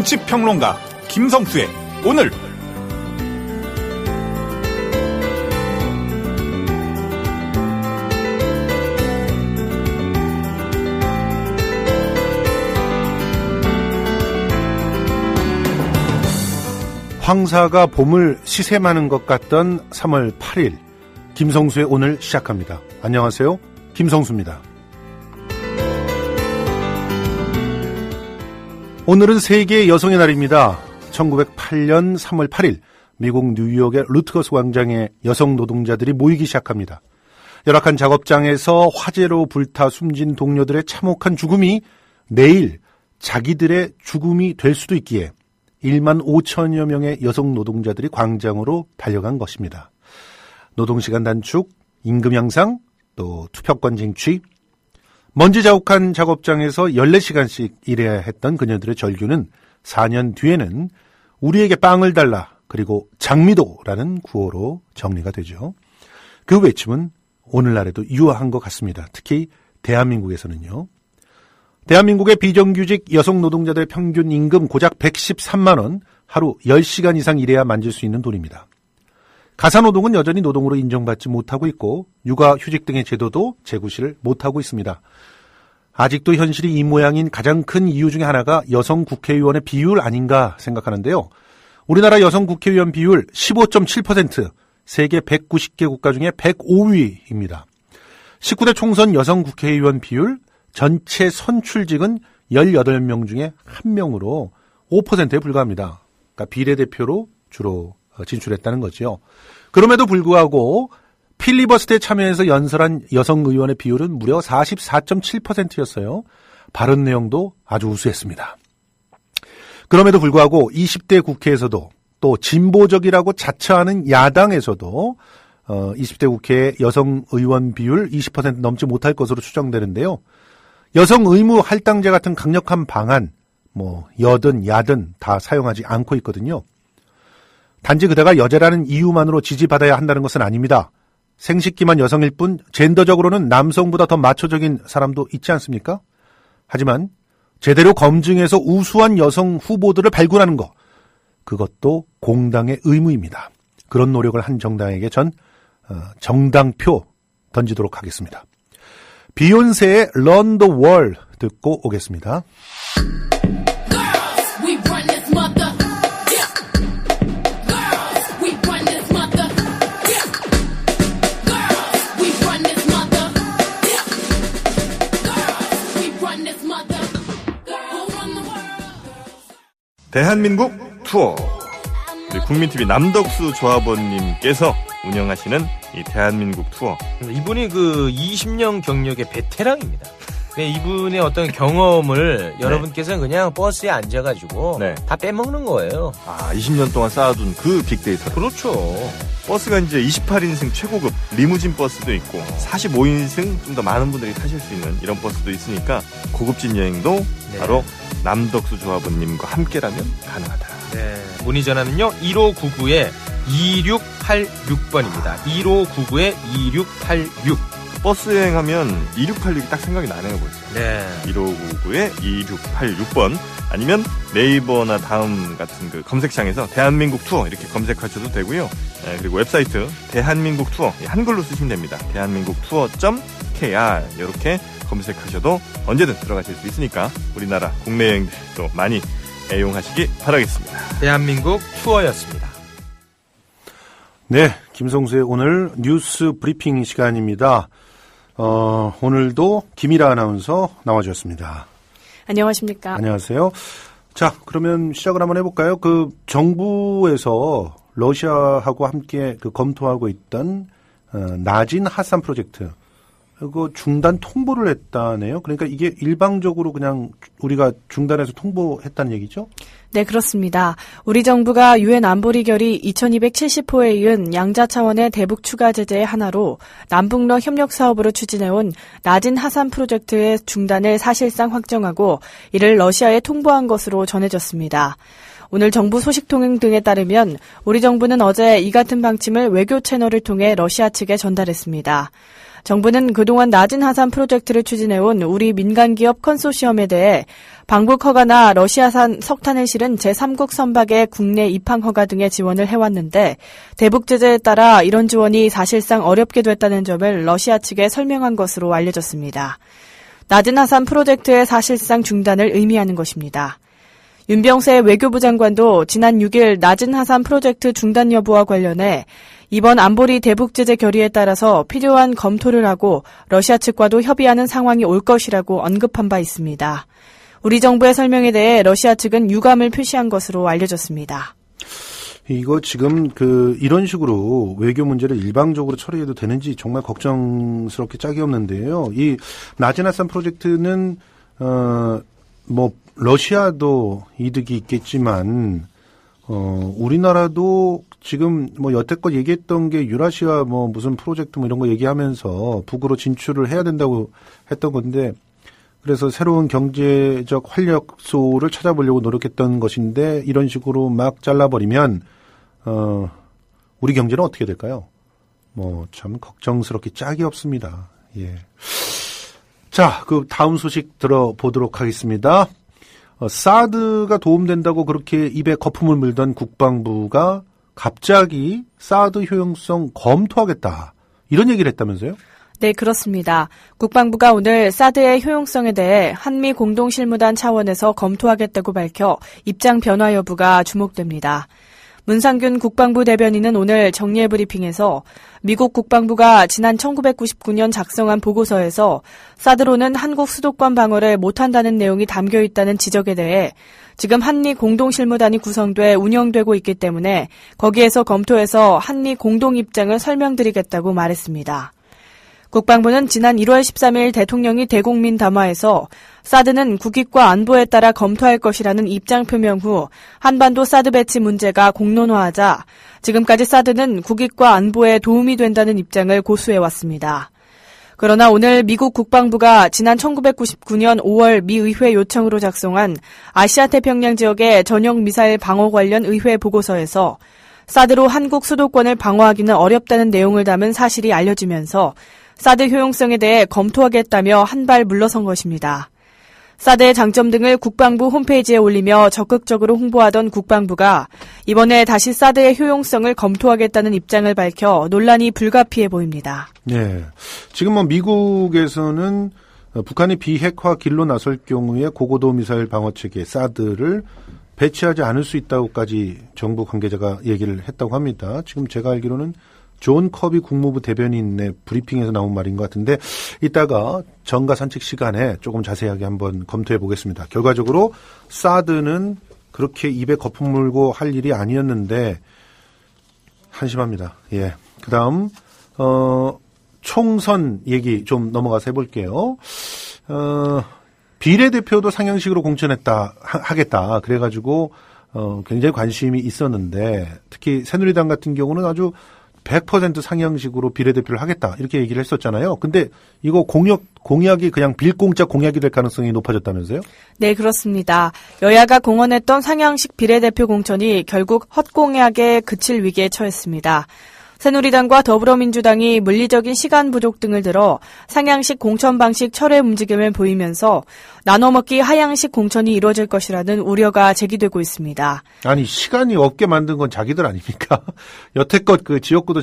정치평론가 김성수의 오늘. 황사가 봄을 시샘하는 것 같던 3월 8일 김성수의 오늘 시작합니다. 안녕하세요, 김성수입니다. 오늘은 세계 여성의 날입니다. 1908년 3월 8일 미국 뉴욕의 루트거스 광장에 여성 노동자들이 모이기 시작합니다. 열악한 작업장에서 화재로 불타 숨진 동료들의 참혹한 죽음이 내일 자기들의 죽음이 될 수도 있기에 1만 5천여 명의 여성 노동자들이 광장으로 달려간 것입니다. 노동시간 단축, 임금 향상, 또 투표권 쟁취, 먼지 자욱한 작업장에서 14시간씩 일해야 했던 그녀들의 절규는 4년 뒤에는 우리에게 빵을 달라, 그리고 장미도라는 구호로 정리가 되죠. 그 외침은 오늘날에도 유효한 것 같습니다. 특히 대한민국에서는요. 대한민국의 비정규직 여성 노동자들의 평균 임금 고작 113만 원, 하루 10시간 이상 일해야 만질 수 있는 돈입니다. 가사노동은 여전히 노동으로 인정받지 못하고 있고 육아휴직 등의 제도도 재구시를 못하고 있습니다. 아직도 현실이 이 모양인 가장 큰 이유 중에 하나가 여성 국회의원의 비율 아닌가 생각하는데요. 우리나라 여성 국회의원 비율 15.7%, 세계 190개 국가 중에 105위입니다. 19대 총선 여성 국회의원 비율, 전체 선출직은 18명 중에 1명으로 5%에 불과합니다. 그러니까 비례대표로 주로 진출했다는 거죠. 그럼에도 불구하고 필리버스터에 참여해서 연설한 여성 의원의 비율은 무려 44.7%였어요. 발언 내용도 아주 우수했습니다. 그럼에도 불구하고 20대 국회에서도, 또 진보적이라고 자처하는 야당에서도 20대 국회의 여성 의원 비율 20% 넘지 못할 것으로 추정되는데요. 여성 의무 할당제 같은 강력한 방안, 여든 야든 다 사용하지 않고 있거든요. 단지 그대가 여자라는 이유만으로 지지받아야 한다는 것은 아닙니다. 생식기만 여성일 뿐 젠더적으로는 남성보다 더 마초적인 사람도 있지 않습니까? 하지만 제대로 검증해서 우수한 여성 후보들을 발굴하는 것, 그것도 공당의 의무입니다. 그런 노력을 한 정당에게 전 정당표 던지도록 하겠습니다. 비욘세의 Run the World 듣고 오겠습니다. 대한민국 투어. 우리 국민TV 남덕수 조합원님께서 운영하시는 이 대한민국 투어. 이분이 그 20년 경력의 베테랑입니다. 이분의 어떤 경험을 여러분께서는 그냥 버스에 앉아가지고 다 빼먹는 거예요. 20년 동안 쌓아둔 그 빅데이터. 그렇죠. 버스가 이제 28인승 최고급 리무진 버스도 있고 45인승 좀 더 많은 분들이 타실 수 있는 이런 버스도 있으니까 고급진 여행도 바로 남덕수 조합원님과 함께라면 가능하다. 문의 전화는요 1599-2686번입니다. 1599-2686. 버스 여행하면 2686이 딱 생각이 나네요, 벌써. 1599-2686번 아니면 네이버나 다음 같은 그 검색창에서 대한민국 투어 이렇게 검색하셔도 되고요. 그리고 웹사이트 대한민국 투어 한글로 쓰시면 됩니다. 대한민국 투어.kr 이렇게 검색하셔도 언제든 들어가실 수 있으니까 우리나라 국내 여행도 많이 애용하시기 바라겠습니다. 대한민국 투어였습니다. 네, 김성수의 오늘 뉴스 브리핑 시간입니다. 오늘도 김일아 아나운서 나와주셨습니다. 안녕하십니까. 안녕하세요. 자, 그러면 시작을 한번 해볼까요? 그 정부에서 러시아하고 함께 검토하고 있던 나진 하산 프로젝트, 그거 중단 통보를 했다네요. 그러니까 이게 일방적으로 그냥 우리가 중단해서 통보했다는 얘기죠? 네, 그렇습니다. 우리 정부가 유엔 안보리 결의 2270호에 이은 양자 차원의 대북 추가 제재의 하나로 남북러 협력 사업으로 추진해온 나진 하산 프로젝트의 중단을 사실상 확정하고 이를 러시아에 통보한 것으로 전해졌습니다. 오늘 정부 소식통행 등에 따르면 우리 정부는 어제 이 같은 방침을 외교 채널을 통해 러시아 측에 전달했습니다. 정부는 그동안 낮은 하산 프로젝트를 추진해온 우리 민간기업 컨소시엄에 대해 방북 허가나 러시아산 석탄을 실은 제3국 선박의 국내 입항 허가 등의 지원을 해왔는데 대북 제재에 따라 이런 지원이 사실상 어렵게 됐다는 점을 러시아 측에 설명한 것으로 알려졌습니다. 낮은 하산 프로젝트의 사실상 중단을 의미하는 것입니다. 윤병세 외교부 장관도 지난 6일 낮은 하산 프로젝트 중단 여부와 관련해 이번 안보리 대북 제재 결의에 따라서 필요한 검토를 하고 러시아 측과도 협의하는 상황이 올 것이라고 언급한 바 있습니다. 우리 정부의 설명에 대해 러시아 측은 유감을 표시한 것으로 알려졌습니다. 이거 지금 이런 식으로 외교 문제를 일방적으로 처리해도 되는지 정말 걱정스럽게 짝이 없는데요. 이 낮은 하산 프로젝트는 러시아도 이득이 있겠지만 우리나라도 지금 여태껏 얘기했던 게 유라시아 무슨 프로젝트 이런 거 얘기하면서 북으로 진출을 해야 된다고 했던 건데 그래서 새로운 경제적 활력소를 찾아보려고 노력했던 것인데 이런 식으로 막 잘라버리면 우리 경제는 어떻게 될까요? 참 걱정스럽게 짝이 없습니다. 예. 자, 그 다음 소식 들어보도록 하겠습니다. 사드가 도움된다고 그렇게 입에 거품을 물던 국방부가 갑자기 사드 효용성 검토하겠다. 이런 얘기를 했다면서요? 네, 그렇습니다. 국방부가 오늘 사드의 효용성에 대해 한미 공동실무단 차원에서 검토하겠다고 밝혀 입장 변화 여부가 주목됩니다. 문상균 국방부 대변인은 오늘 정례 브리핑에서 미국 국방부가 지난 1999년 작성한 보고서에서 사드로는 한국 수도권 방어를 못한다는 내용이 담겨 있다는 지적에 대해 지금 한미 공동실무단이 구성돼 운영되고 있기 때문에 거기에서 검토해서 한미 공동 입장을 설명드리겠다고 말했습니다. 국방부는 지난 1월 13일 대통령이 대국민 담화에서 사드는 국익과 안보에 따라 검토할 것이라는 입장 표명 후 한반도 사드 배치 문제가 공론화하자 지금까지 사드는 국익과 안보에 도움이 된다는 입장을 고수해왔습니다. 그러나 오늘 미국 국방부가 지난 1999년 5월 미 의회 요청으로 작성한 아시아 태평양 지역의 전용 미사일 방어 관련 의회 보고서에서 사드로 한국 수도권을 방어하기는 어렵다는 내용을 담은 사실이 알려지면서 사드 효용성에 대해 검토하겠다며 한 발 물러선 것입니다. 사드의 장점 등을 국방부 홈페이지에 올리며 적극적으로 홍보하던 국방부가 이번에 다시 사드의 효용성을 검토하겠다는 입장을 밝혀 논란이 불가피해 보입니다. 네, 지금 미국에서는 북한이 비핵화 길로 나설 경우에 고고도 미사일 방어체계 사드를 배치하지 않을 수 있다고까지 정부 관계자가 얘기를 했다고 합니다. 지금 제가 알기로는 존 커비 국무부 대변인의 브리핑에서 나온 말인 것 같은데 이따가 정가 산책 시간에 조금 자세하게 한번 검토해 보겠습니다. 결과적으로 사드는 그렇게 입에 거품 물고 할 일이 아니었는데 한심합니다. 예. 그다음 총선 얘기 좀 넘어가서 해볼게요. 비례대표도 상향식으로 하겠다. 그래가지고 굉장히 관심이 있었는데 특히 새누리당 같은 경우는 아주 100% 상향식으로 비례대표를 하겠다 이렇게 얘기를 했었잖아요. 근데 이거 공약이 그냥 빌공짜 공약이 될 가능성이 높아졌다면서요? 네, 그렇습니다. 여야가 공언했던 상향식 비례대표 공천이 결국 헛공약에 그칠 위기에 처했습니다. 새누리당과 더불어민주당이 물리적인 시간 부족 등을 들어 상향식 공천 방식 철회 움직임을 보이면서 나눠먹기 하향식 공천이 이루어질 것이라는 우려가 제기되고 있습니다. 아니 시간이 없게 만든 건 자기들 아닙니까? 여태껏 그 지역구도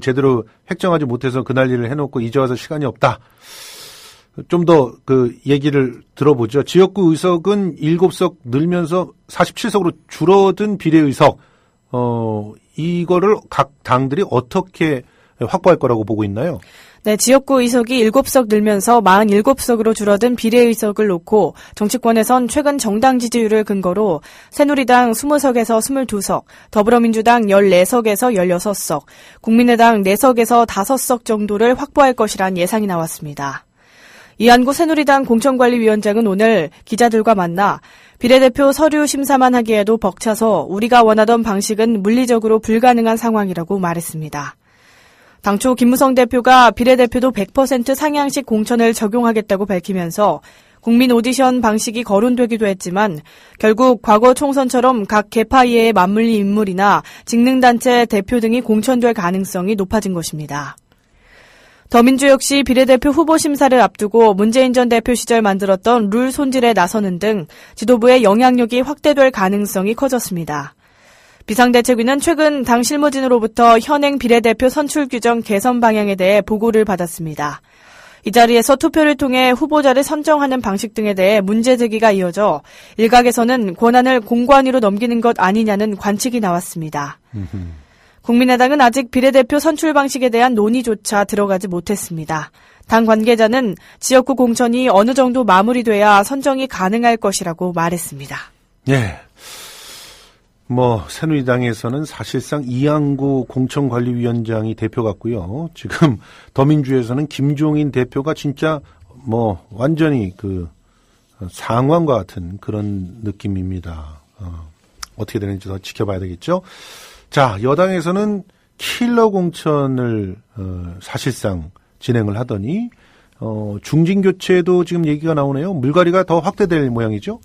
제대로 획정하지 못해서 그 난리를 해놓고 이제 와서 시간이 없다. 좀 더 그 얘기를 들어보죠. 지역구 의석은 7석 늘면서 47석으로 줄어든 비례의석. 이거를 각 당들이 어떻게 확보할 거라고 보고 있나요? 네, 지역구 의석이 7석 늘면서 47석으로 줄어든 비례의석을 놓고 정치권에선 최근 정당 지지율을 근거로 새누리당 20석에서 22석, 더불어민주당 14석에서 16석, 국민의당 4석에서 5석 정도를 확보할 것이란 예상이 나왔습니다. 이한구 새누리당 공천관리위원장은 오늘 기자들과 만나 비례대표 서류 심사만 하기에도 벅차서 우리가 원하던 방식은 물리적으로 불가능한 상황이라고 말했습니다. 당초 김무성 대표가 비례대표도 100% 상향식 공천을 적용하겠다고 밝히면서 국민 오디션 방식이 거론되기도 했지만 결국 과거 총선처럼 각 계파 이해에 맞물린 인물이나 직능단체 대표 등이 공천될 가능성이 높아진 것입니다. 더민주 역시 비례대표 후보 심사를 앞두고 문재인 전 대표 시절 만들었던 룰 손질에 나서는 등 지도부의 영향력이 확대될 가능성이 커졌습니다. 비상대책위는 최근 당 실무진으로부터 현행 비례대표 선출 규정 개선 방향에 대해 보고를 받았습니다. 이 자리에서 투표를 통해 후보자를 선정하는 방식 등에 대해 문제 제기가 이어져 일각에서는 권한을 공관위로 넘기는 것 아니냐는 관측이 나왔습니다. 국민의당은 아직 비례대표 선출 방식에 대한 논의조차 들어가지 못했습니다. 당 관계자는 지역구 공천이 어느 정도 마무리돼야 선정이 가능할 것이라고 말했습니다. 예. 새누리당에서는 사실상 이항구 공천관리위원장이 대표 같고요. 지금 더민주에서는 김종인 대표가 진짜 완전히 상황과 같은 그런 느낌입니다. 어떻게 되는지 더 지켜봐야 되겠죠. 자, 여당에서는 킬러 공천을 사실상 진행을 하더니 중진 교체도 지금 얘기가 나오네요. 물갈이가 더 확대될 모양이죠.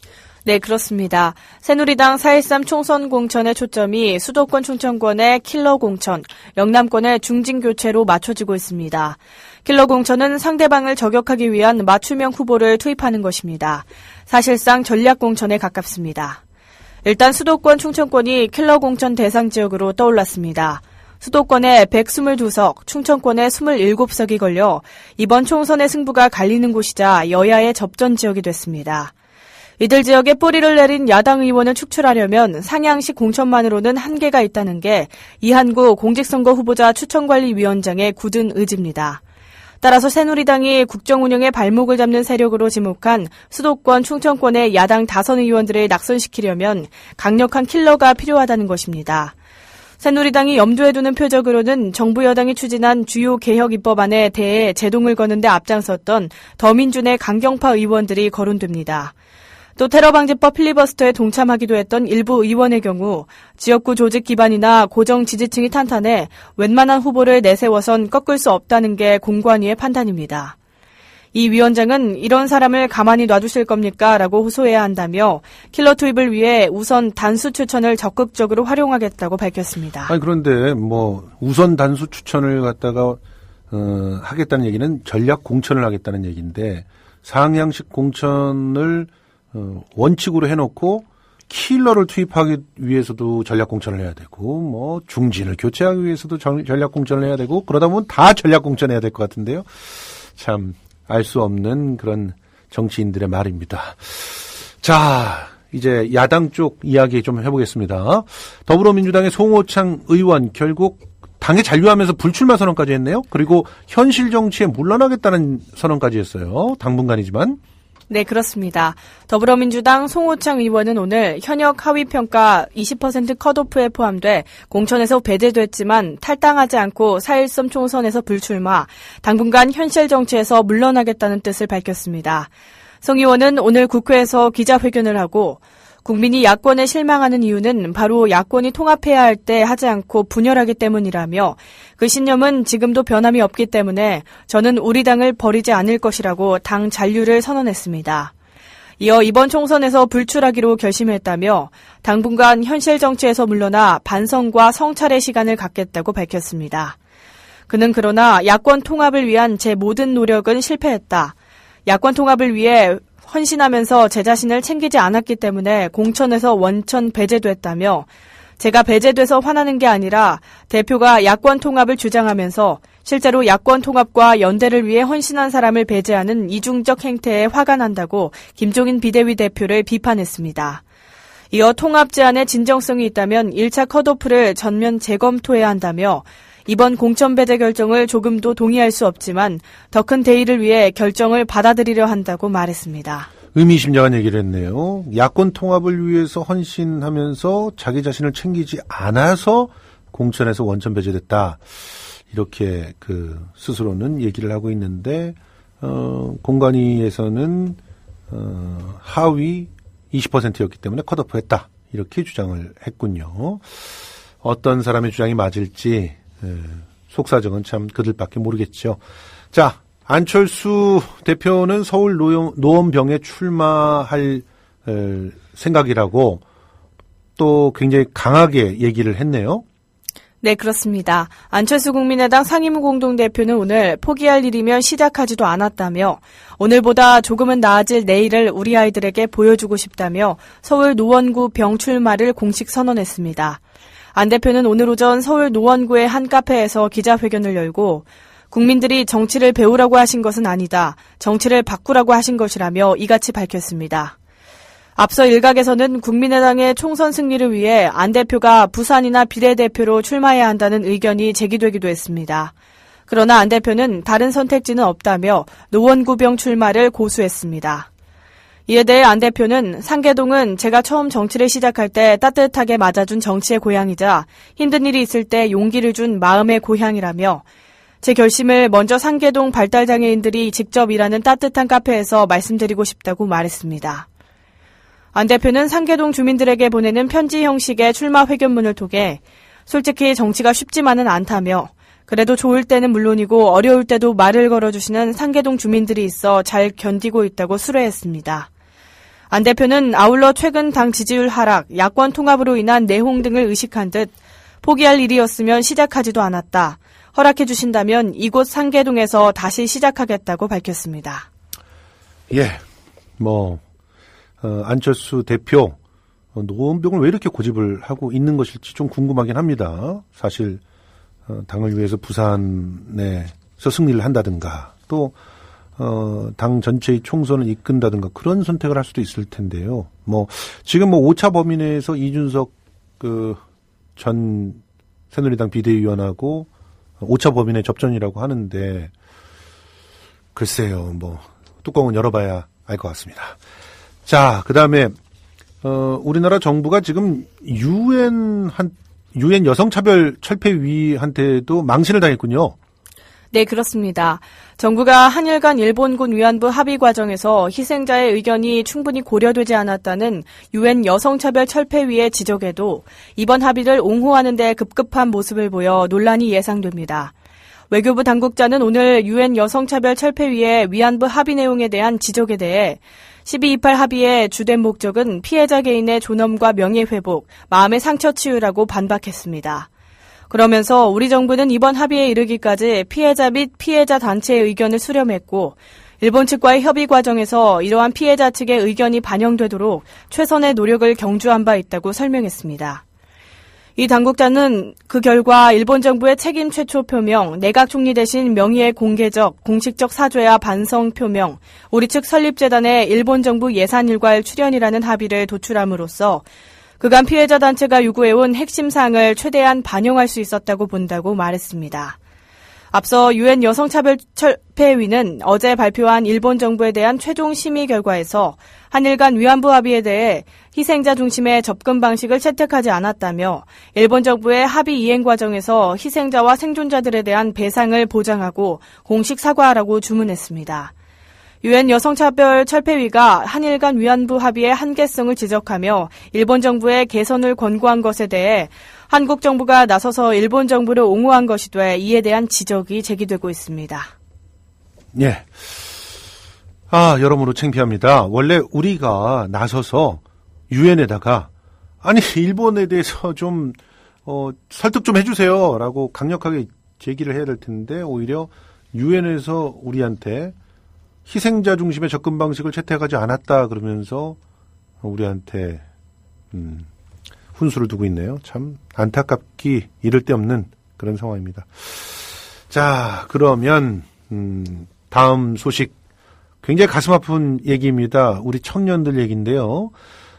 네, 그렇습니다. 새누리당 4.13 총선 공천의 초점이 수도권 충청권의 킬러 공천, 영남권의 중진 교체로 맞춰지고 있습니다. 킬러 공천은 상대방을 저격하기 위한 맞춤형 후보를 투입하는 것입니다. 사실상 전략 공천에 가깝습니다. 일단 수도권 충청권이 킬러 공천 대상 지역으로 떠올랐습니다. 수도권에 122석, 충청권에 27석이 걸려 이번 총선의 승부가 갈리는 곳이자 여야의 접전 지역이 됐습니다. 이들 지역에 뿌리를 내린 야당 의원을 축출하려면 상향식 공천만으로는 한계가 있다는 게 이한구 공직선거 후보자 추천관리위원장의 굳은 의지입니다. 따라서 새누리당이 국정 운영에 발목을 잡는 세력으로 지목한 수도권 충청권의 야당 다선 의원들을 낙선시키려면 강력한 킬러가 필요하다는 것입니다. 새누리당이 염두에 두는 표적으로는 정부 여당이 추진한 주요 개혁 입법안에 대해 제동을 거는 데 앞장섰던 더민준의 강경파 의원들이 거론됩니다. 또 테러방지법 필리버스터에 동참하기도 했던 일부 의원의 경우 지역구 조직 기반이나 고정 지지층이 탄탄해 웬만한 후보를 내세워선 꺾을 수 없다는 게 공관위의 판단입니다. 이 위원장은 이런 사람을 가만히 놔두실 겁니까? 라고 호소해야 한다며 킬러 투입을 위해 우선 단수 추천을 적극적으로 활용하겠다고 밝혔습니다. 그런데 우선 단수 추천을 갖다가 하겠다는 얘기는 전략 공천을 하겠다는 얘기인데 상향식 공천을 원칙으로 해놓고 킬러를 투입하기 위해서도 전략 공천을 해야 되고 중진을 교체하기 위해서도 전략 공천을 해야 되고 그러다 보면 다 전략 공천해야 될 것 같은데요. 참 알 수 없는 그런 정치인들의 말입니다. 자, 이제 야당 쪽 이야기 좀 해보겠습니다. 더불어민주당의 송호창 의원 결국 당에 잔류하면서 불출마 선언까지 했네요. 그리고 현실 정치에 물러나겠다는 선언까지 했어요. 당분간이지만. 네, 그렇습니다. 더불어민주당 송호창 의원은 오늘 현역 하위평가 20% 컷오프에 포함돼 공천에서 배제됐지만 탈당하지 않고 4.13 총선에서 불출마, 당분간 현실 정치에서 물러나겠다는 뜻을 밝혔습니다. 송 의원은 오늘 국회에서 기자회견을 하고 국민이 야권에 실망하는 이유는 바로 야권이 통합해야 할 때 하지 않고 분열하기 때문이라며 그 신념은 지금도 변함이 없기 때문에 저는 우리 당을 버리지 않을 것이라고 당 잔류를 선언했습니다. 이어 이번 총선에서 불출하기로 결심했다며 당분간 현실 정치에서 물러나 반성과 성찰의 시간을 갖겠다고 밝혔습니다. 그는 그러나 야권 통합을 위한 제 모든 노력은 실패했다. 야권 통합을 위해 헌신하면서 제 자신을 챙기지 않았기 때문에 공천에서 원천 배제됐다며 제가 배제돼서 화나는 게 아니라 대표가 야권 통합을 주장하면서 실제로 야권 통합과 연대를 위해 헌신한 사람을 배제하는 이중적 행태에 화가 난다고 김종인 비대위 대표를 비판했습니다. 이어 통합 제안에 진정성이 있다면 1차 컷오프를 전면 재검토해야 한다며 이번 공천 배제 결정을 조금도 동의할 수 없지만 더 큰 대의를 위해 결정을 받아들이려 한다고 말했습니다. 의미심장한 얘기를 했네요. 야권 통합을 위해서 헌신하면서 자기 자신을 챙기지 않아서 공천에서 원천 배제됐다. 이렇게 스스로는 얘기를 하고 있는데 공관위에서는 하위 20%였기 때문에 컷오프했다. 이렇게 주장을 했군요. 어떤 사람의 주장이 맞을지 속사정은 참 그들밖에 모르겠죠. 자, 안철수 대표는 서울 노원병에 출마할 생각이라고 또 굉장히 강하게 얘기를 했네요. 네, 그렇습니다. 안철수 국민의당 상임공동대표는 오늘 포기할 일이면 시작하지도 않았다며 오늘보다 조금은 나아질 내일을 우리 아이들에게 보여주고 싶다며 서울 노원구 병 출마를 공식 선언했습니다. 안 대표는 오늘 오전 서울 노원구의 한 카페에서 기자회견을 열고 국민들이 정치를 배우라고 하신 것은 아니다. 정치를 바꾸라고 하신 것이라며 이같이 밝혔습니다. 앞서 일각에서는 국민의당의 총선 승리를 위해 안 대표가 부산이나 비례대표로 출마해야 한다는 의견이 제기되기도 했습니다. 그러나 안 대표는 다른 선택지는 없다며 노원구병 출마를 고수했습니다. 이에 대해 안 대표는 상계동은 제가 처음 정치를 시작할 때 따뜻하게 맞아준 정치의 고향이자 힘든 일이 있을 때 용기를 준 마음의 고향이라며 제 결심을 먼저 상계동 발달장애인들이 직접 일하는 따뜻한 카페에서 말씀드리고 싶다고 말했습니다. 안 대표는 상계동 주민들에게 보내는 편지 형식의 출마 회견문을 통해 솔직히 정치가 쉽지만은 않다며 그래도 좋을 때는 물론이고 어려울 때도 말을 걸어주시는 상계동 주민들이 있어 잘 견디고 있다고 수뢰했습니다. 안 대표는 아울러 최근 당 지지율 하락, 야권 통합으로 인한 내홍 등을 의식한 듯 포기할 일이었으면 시작하지도 않았다. 허락해 주신다면 이곳 상계동에서 다시 시작하겠다고 밝혔습니다. 예, 안철수 대표 노원병을 왜 이렇게 고집을 하고 있는 것일지 좀 궁금하긴 합니다. 사실 당을 위해서 부산에서 승리를 한다든가 또 당 전체의 총선을 이끈다든가 그런 선택을 할 수도 있을 텐데요. 지금 5차 범위 내에서 이준석 전 새누리당 비대위원하고 5차 범위 내 접전이라고 하는데 글쎄요. 뚜껑은 열어봐야 알 것 같습니다. 자, 그다음에 우리나라 정부가 지금 유엔 여성차별철폐위한테도 망신을 당했군요. 네, 그렇습니다. 정부가 한일 간 일본군 위안부 합의 과정에서 희생자의 의견이 충분히 고려되지 않았다는 유엔 여성차별철폐위의 지적에도 이번 합의를 옹호하는 데 급급한 모습을 보여 논란이 예상됩니다. 외교부 당국자는 오늘 유엔 여성차별철폐위의 위안부 합의 내용에 대한 지적에 대해 1228 합의의 주된 목적은 피해자 개인의 존엄과 명예회복, 마음의 상처 치유라고 반박했습니다. 그러면서 우리 정부는 이번 합의에 이르기까지 피해자 및 피해자 단체의 의견을 수렴했고 일본 측과의 협의 과정에서 이러한 피해자 측의 의견이 반영되도록 최선의 노력을 경주한 바 있다고 설명했습니다. 이 당국자는 그 결과 일본 정부의 책임 최초 표명, 내각 총리 대신 명의의 공식적 사죄와 반성 표명, 우리 측 설립재단의 일본 정부 예산 일괄 출연이라는 합의를 도출함으로써 그간 피해자 단체가 요구해온 핵심 사항을 최대한 반영할 수 있었다고 본다고 말했습니다. 앞서 유엔 여성차별철폐위는 어제 발표한 일본 정부에 대한 최종 심의 결과에서 한일 간 위안부 합의에 대해 희생자 중심의 접근 방식을 채택하지 않았다며 일본 정부의 합의 이행 과정에서 희생자와 생존자들에 대한 배상을 보장하고 공식 사과하라고 주문했습니다. 유엔 여성차별철폐위가 한일 간 위안부 합의의 한계성을 지적하며 일본 정부의 개선을 권고한 것에 대해 한국 정부가 나서서 일본 정부를 옹호한 것이 돼 이에 대한 지적이 제기되고 있습니다. 예. 여러모로 창피합니다. 원래 우리가 나서서 유엔에다가 일본에 대해서 좀 설득 좀 해주세요 라고 강력하게 제기를 해야 될 텐데 오히려 유엔에서 우리한테 희생자 중심의 접근 방식을 채택하지 않았다 그러면서 우리한테 훈수를 두고 있네요. 참 안타깝기 이를 데 없는 그런 상황입니다. 자, 그러면 다음 소식 굉장히 가슴 아픈 얘기입니다. 우리 청년들 얘기인데요.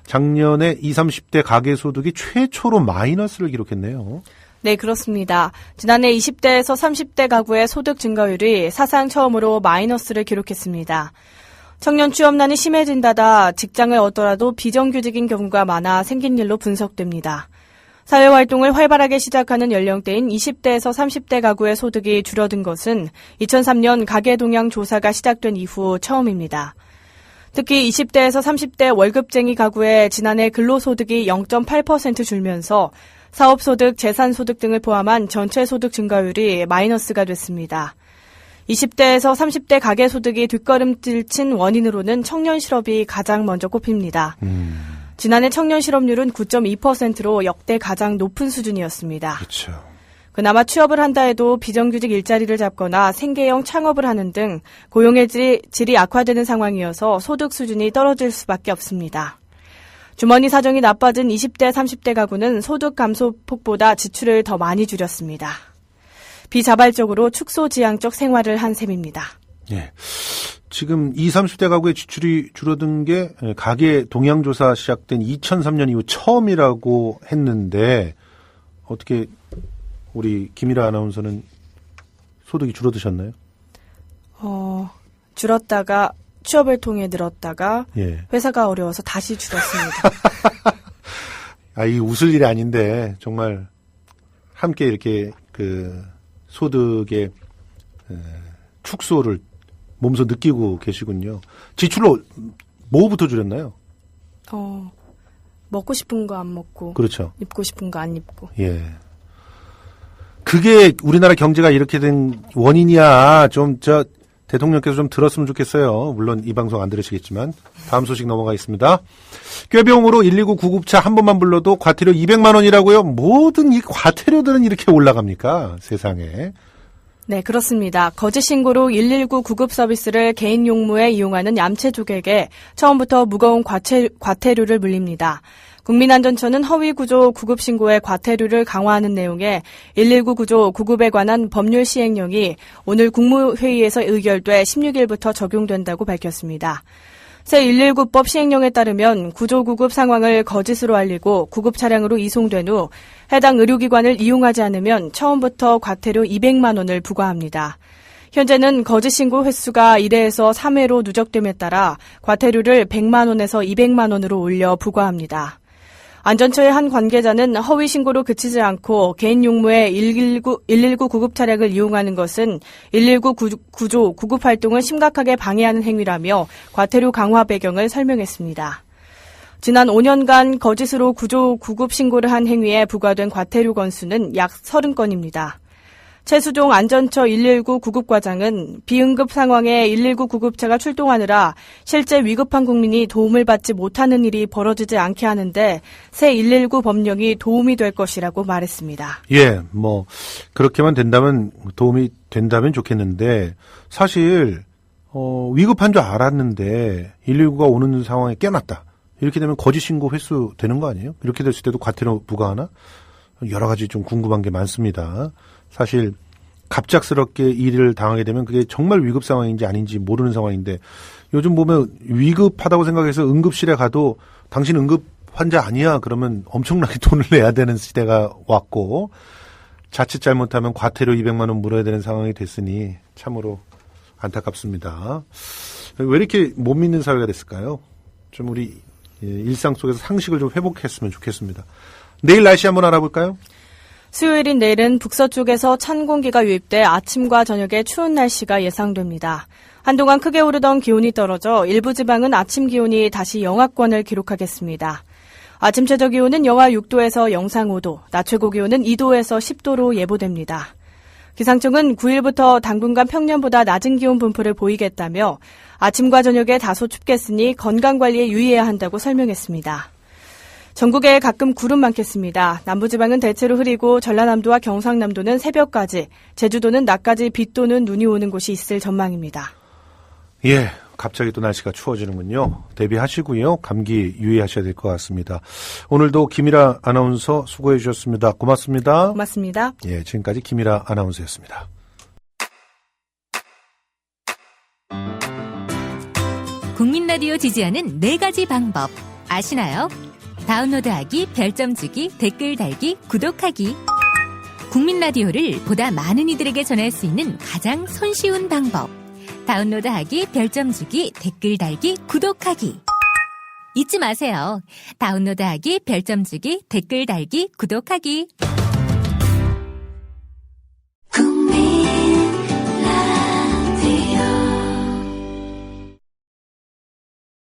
작년에 20, 30대 가계소득이 최초로 마이너스를 기록했네요. 네, 그렇습니다. 지난해 20대에서 30대 가구의 소득 증가율이 사상 처음으로 마이너스를 기록했습니다. 청년 취업난이 심해진다다 직장을 얻더라도 비정규직인 경우가 많아 생긴 일로 분석됩니다. 사회활동을 활발하게 시작하는 연령대인 20대에서 30대 가구의 소득이 줄어든 것은 2003년 가계동향 조사가 시작된 이후 처음입니다. 특히 20대에서 30대 월급쟁이 가구의 지난해 근로소득이 0.8% 줄면서 사업소득, 재산소득 등을 포함한 전체 소득 증가율이 마이너스가 됐습니다. 20대에서 30대 가계소득이 뒷걸음질 친 원인으로는 청년 실업이 가장 먼저 꼽힙니다. 지난해 청년 실업률은 9.2%로 역대 가장 높은 수준이었습니다. 그렇죠. 그나마 취업을 한다 해도 비정규직 일자리를 잡거나 생계형 창업을 하는 등 고용의 질이 악화되는 상황이어서 소득 수준이 떨어질 수밖에 없습니다. 주머니 사정이 나빠진 20대, 30대 가구는 소득 감소폭보다 지출을 더 많이 줄였습니다. 비자발적으로 축소지향적 생활을 한 셈입니다. 예. 지금 20, 30대 가구의 지출이 줄어든 게 가계 동향조사 시작된 2003년 이후 처음이라고 했는데 어떻게 우리 김일아 아나운서는 소득이 줄어드셨나요? 줄었다가 취업을 통해 늘었다가 예. 회사가 어려워서 다시 줄었습니다. 이 웃을 일이 아닌데 정말 함께 이렇게 그 소득의 축소를 몸소 느끼고 계시군요. 지출로 뭐부터 줄였나요? 먹고 싶은 거 안 먹고. 그렇죠. 입고 싶은 거 안 입고. 예. 그게 우리나라 경제가 이렇게 된 원인이야. 대통령께서 좀 들었으면 좋겠어요. 물론 이 방송 안 들으시겠지만. 다음 소식 넘어가겠습니다. 꾀병으로 119 구급차 한 번만 불러도 과태료 200만 원이라고요? 모든 이 과태료들은 이렇게 올라갑니까? 세상에. 네, 그렇습니다. 거짓 신고로 119 구급 서비스를 개인 용무에 이용하는 얌체족에게 처음부터 무거운 과태료를 물립니다. 국민안전처는 허위 구조 구급 신고의 과태료를 강화하는 내용의 119 구조 구급에 관한 법률 시행령이 오늘 국무회의에서 의결돼 16일부터 적용된다고 밝혔습니다. 새 119법 시행령에 따르면 구조구급 상황을 거짓으로 알리고 구급 차량으로 이송된 후 해당 의료기관을 이용하지 않으면 처음부터 과태료 200만 원을 부과합니다. 현재는 거짓 신고 횟수가 1회에서 3회로 누적됨에 따라 과태료를 100만 원에서 200만 원으로 올려 부과합니다. 안전처의 한 관계자는 허위 신고로 그치지 않고 개인 용무에 119 구급 차량을 이용하는 것은 119 구조 구급 활동을 심각하게 방해하는 행위라며 과태료 강화 배경을 설명했습니다. 지난 5년간 거짓으로 구조 구급 신고를 한 행위에 부과된 과태료 건수는 약 30건입니다. 최수종 안전처 119 구급과장은 비응급 상황에 119 구급차가 출동하느라 실제 위급한 국민이 도움을 받지 못하는 일이 벌어지지 않게 하는데 새 119 법령이 도움이 될 것이라고 말했습니다. 예, 그렇게만 도움이 된다면 좋겠는데 사실 위급한 줄 알았는데 119가 오는 상황에 깨났다. 이렇게 되면 거짓 신고 횟수 되는 거 아니에요? 이렇게 됐을 때도 과태료 부과하나? 여러 가지 좀 궁금한 게 많습니다. 사실 갑작스럽게 일을 당하게 되면 그게 정말 위급 상황인지 아닌지 모르는 상황인데 요즘 보면 위급하다고 생각해서 응급실에 가도 당신 응급 환자 아니야 그러면 엄청나게 돈을 내야 되는 시대가 왔고 자칫 잘못하면 과태료 200만 원 물어야 되는 상황이 됐으니 참으로 안타깝습니다. 왜 이렇게 못 믿는 사회가 됐을까요? 좀 우리 일상 속에서 상식을 좀 회복했으면 좋겠습니다. 내일 날씨 한번 알아볼까요? 수요일인 내일은 북서쪽에서 찬 공기가 유입돼 아침과 저녁에 추운 날씨가 예상됩니다. 한동안 크게 오르던 기온이 떨어져 일부 지방은 아침 기온이 다시 영하권을 기록하겠습니다. 아침 최저 기온은 영하 6도에서 영상 5도, 낮 최고 기온은 2도에서 10도로 예보됩니다. 기상청은 9일부터 당분간 평년보다 낮은 기온 분포를 보이겠다며 아침과 저녁에 다소 춥겠으니 건강관리에 유의해야 한다고 설명했습니다. 전국에 가끔 구름 많겠습니다. 남부지방은 대체로 흐리고 전라남도와 경상남도는 새벽까지, 제주도는 낮까지 비 또는 눈이 오는 곳이 있을 전망입니다. 예, 갑자기 또 날씨가 추워지는군요. 대비하시고요. 감기 유의하셔야 될 것 같습니다. 오늘도 김일아 아나운서 수고해 주셨습니다. 고맙습니다. 고맙습니다. 예, 지금까지 김일아 아나운서였습니다. 국민 라디오 지지하는 4가지 방법 아시나요? 다운로드하기, 별점 주기, 댓글 달기, 구독하기. 국민 라디오를 보다 많은 이들에게 전할 수 있는 가장 손쉬운 방법. 다운로드하기, 별점 주기, 댓글 달기, 구독하기. 잊지 마세요. 다운로드하기, 별점 주기, 댓글 달기, 구독하기.